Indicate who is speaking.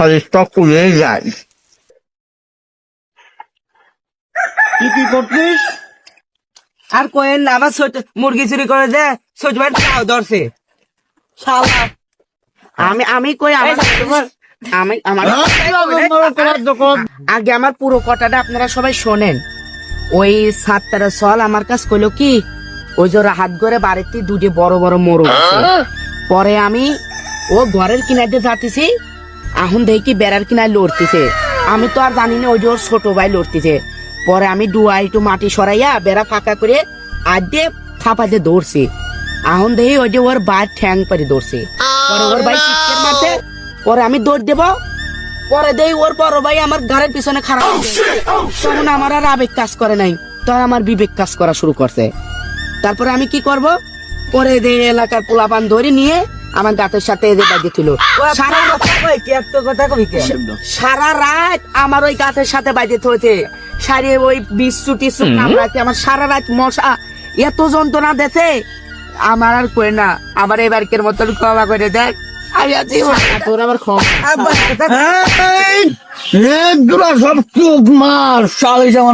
Speaker 1: শরীরটা পুড়ে যায়।
Speaker 2: কি করছিস?
Speaker 3: আর কোয়েন না, আমার মুরগি চুরি করে দে, ছোট ভাই তাও ধরছে শালা। আমি কই আমার আগে আমার পুরো কথাটা আপনারা সবাই শোনেন। ওই সাতটারা সল আমার কাছে কইলো কি, ওই যে হাত করে বাড়িতে দুটি বড় বড় মোরগ আছে। পরে আমি ও ঘরের কিনারে যাতেছি, এখন দেখি বেড়ার কিনারে লড়তেছে। আমি তো আর জানি না ওই যে ওর ছোট ভাই লড়তেছে। পরে আমি ডুয়াই একটু মাটি সরাইয়া বেড়া ফাঁকা করে আর দিয়ে থাপাতে দৌড়ছি। এখন দেখি ওই যে ওর ভাই ঠ্যাং পারি দৌড়ছে। পরে ওর ভাই চিৎকার মারতে, পরে আমি দৌড় দেব। পরে দেই ওর বড় ভাই আমার ঘরের পিছনে খারাপ। তখন আমার আর আবেগ কাজ করে নাই, তখন আমার বিবেক কাজ করা শুরু করছে। তারপরে আমি কি করব, পরে দে এলাকার পোলাপান ধরে নিয়ে আমার দাঁতের সাথে বাজিয়ে তুলো। সারা রাত আমার ওই গাছের সাথে বাজিয়ে হয়েছে। সারিয়ে ওই বিশ্বু টিসু কামড়াতে আমার সারা রাত মশা এত যন্ত্রণা দেছে আমার আর কই না। আমার এবারকের মতন ক্ষমা করে দেখ। তোর আবার ক্ষমা
Speaker 1: সব চোখ মার শালি যেমন